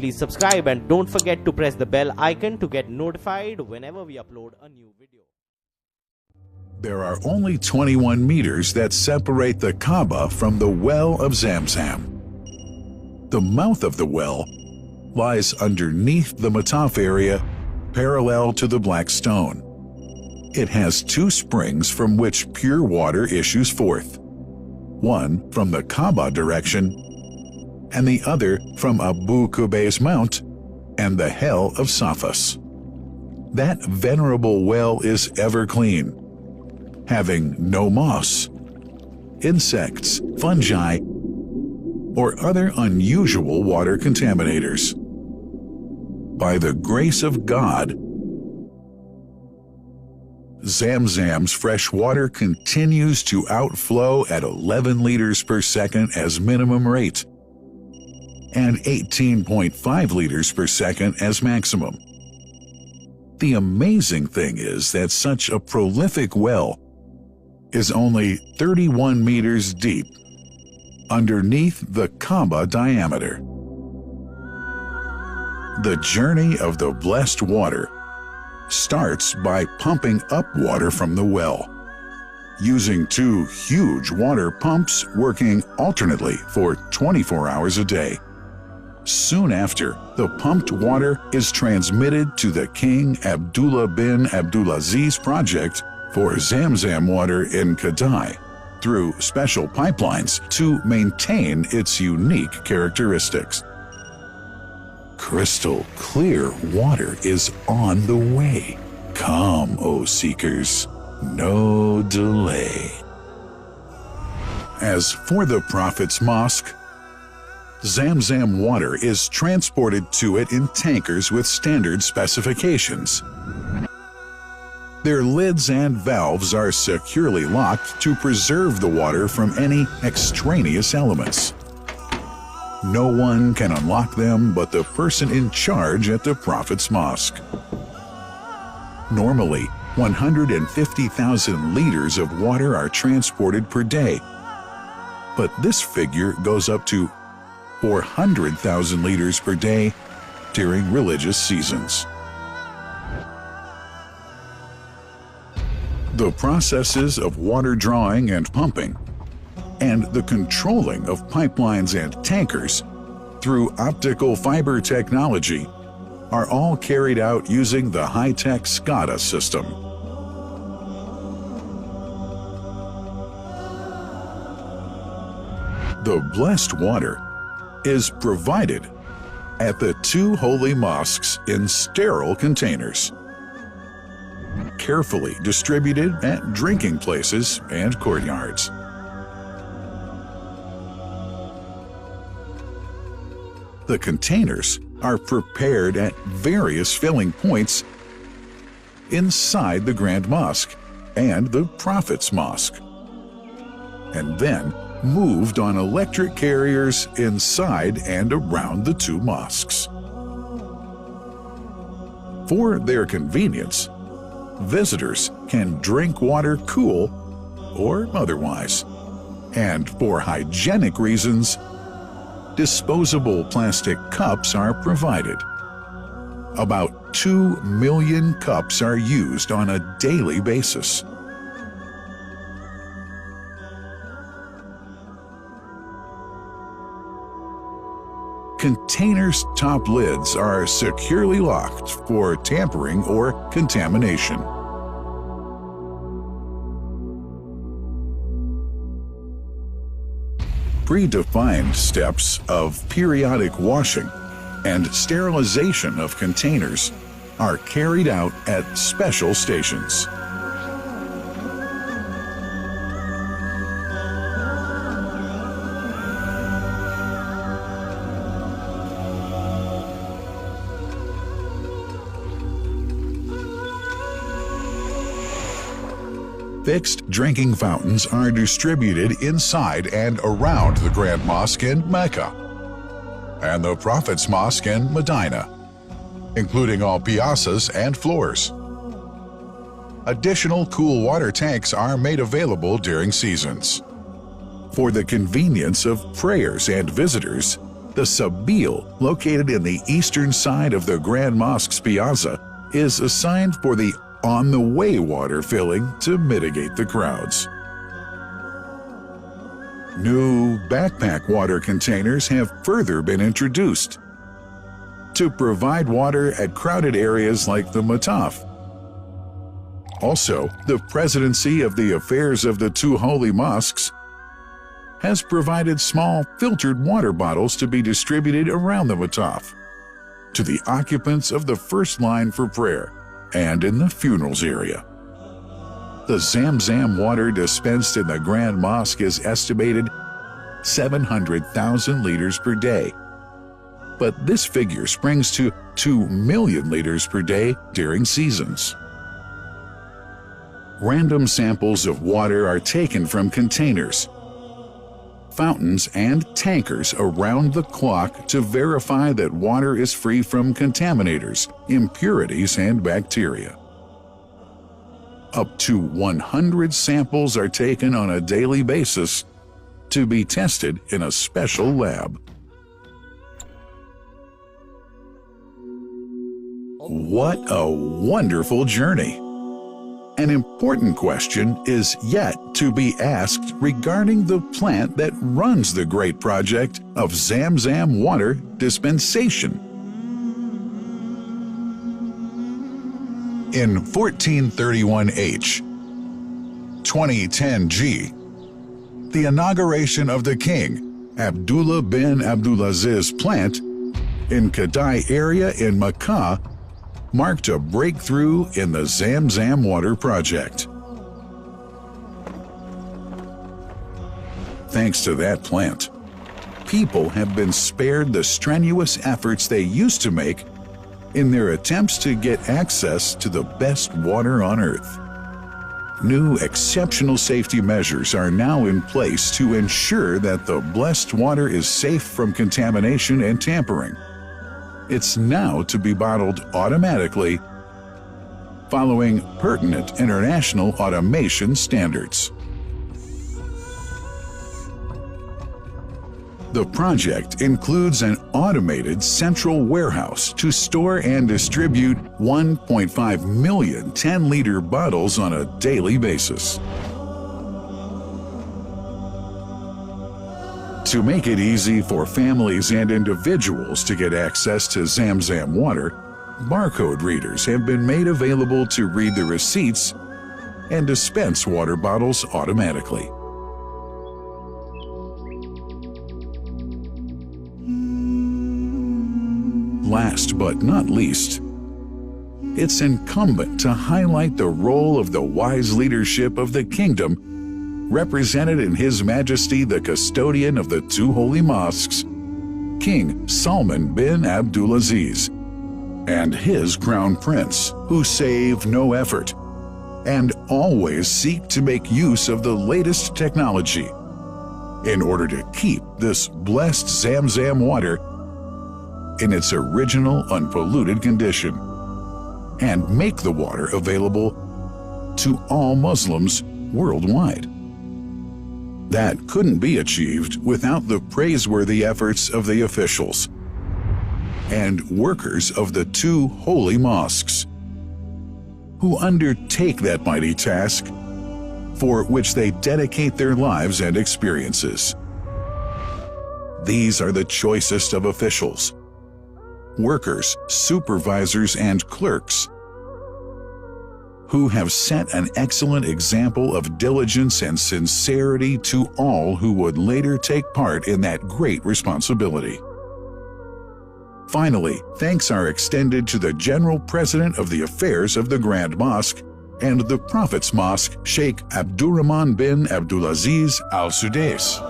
please subscribe and don't forget to press the bell icon to get notified whenever we upload a new video. There are only 21 meters that separate the Kaaba from the well of Zamzam. The mouth of the well lies underneath the Mataf area, parallel to the Black Stone. It has two springs from which pure water issues forth, one from the Kaaba direction and the other from Abu Qubay's Mount and the Hell of Safas. That venerable well is ever clean, having no moss, insects, fungi, or other unusual water contaminators. By the grace of God, Zamzam's fresh water continues to outflow at 11 liters per second as minimum rate and 18.5 liters per second as maximum. The amazing thing is that such a prolific well is only 31 meters deep underneath the Kaaba diameter. The journey of the blessed water starts by pumping up water from the well, using two huge water pumps working alternately for 24 hours a day. Soon after, the pumped water is transmitted to the King Abdullah bin Abdulaziz project for Zamzam water in Kadai through special pipelines to maintain its unique characteristics. Crystal clear water is on the way. Come, O seekers, no delay. As for the Prophet's Mosque, Zamzam water is transported to it in tankers with standard specifications. Their lids and valves are securely locked to preserve the water from any extraneous elements. No one can unlock them but the person in charge at the Prophet's Mosque. Normally, 150,000 liters of water are transported per day, but this figure goes up to 400,000 liters per day during religious seasons. The processes of water drawing and pumping and the controlling of pipelines and tankers through optical fiber technology are all carried out using the high-tech SCADA system. The blessed water is provided at the two holy mosques in sterile containers, carefully distributed at drinking places and courtyards. The containers are prepared at various filling points inside the Grand Mosque and the Prophet's Mosque, and then moved on electric carriers inside and around the two mosques. For their convenience, visitors can drink water cool or otherwise, and for hygienic reasons, disposable plastic cups are provided. About 2 million cups are used on a daily basis. Containers' top lids are securely locked for tampering or contamination. Predefined steps of periodic washing and sterilization of containers are carried out at special stations. Fixed drinking fountains are distributed inside and around the Grand Mosque in Mecca and the Prophet's Mosque in Medina, including all piazzas and floors. Additional cool water tanks are made available during seasons. For the convenience of prayers and visitors, The Sabil, located in the eastern side of the Grand Mosque's piazza, is assigned for the on-the-way water filling to mitigate the crowds. New backpack water containers have further been introduced to provide water at crowded areas like the Mataf. Also, the Presidency of the Affairs of the Two Holy Mosques has provided small filtered water bottles to be distributed around the Mataf to the occupants of the first line for prayer and in the funerals area. The Zamzam water dispensed in the Grand Mosque is estimated 700,000 liters per day, but this figure springs to 2 million liters per day during seasons. Random samples of water are taken from containers, fountains, and tankers around the clock to verify that water is free from contaminators, impurities, and bacteria. Up to 100 samples are taken on a daily basis to be tested in a special lab. What a wonderful journey! An important question is yet to be asked regarding the plant that runs the great project of Zamzam water dispensation. In 1431H, 2010G, the inauguration of the King Abdullah bin Abdulaziz plant in Kadai area in Makkah marked a breakthrough in the Zamzam water project. Thanks to that plant, people have been spared the strenuous efforts they used to make in their attempts to get access to the best water on earth. New exceptional safety measures are now in place to ensure that the blessed water is safe from contamination and tampering. It's now to be bottled automatically following pertinent international automation standards. The project includes an automated central warehouse to store and distribute 1.5 million 10-liter bottles on a daily basis. To make it easy for families and individuals to get access to Zamzam water, barcode readers have been made available to read the receipts and dispense water bottles automatically. Last but not least, it's incumbent to highlight the role of the wise leadership of the kingdom represented in His Majesty the Custodian of the Two Holy Mosques, King Salman bin Abdulaziz, and his Crown Prince, who save no effort and always seek to make use of the latest technology in order to keep this blessed Zamzam water in its original unpolluted condition and make the water available to all Muslims worldwide. That couldn't be achieved without the praiseworthy efforts of the officials and workers of the two holy mosques, who undertake that mighty task for which they dedicate their lives and experiences. These are the choicest of officials, workers, supervisors, and clerks, who have set an excellent example of diligence and sincerity to all who would later take part in that great responsibility. Finally, thanks are extended to the General President of the Affairs of the Grand Mosque and the Prophet's Mosque, Sheikh Abdurrahman bin Abdulaziz Al Sudais.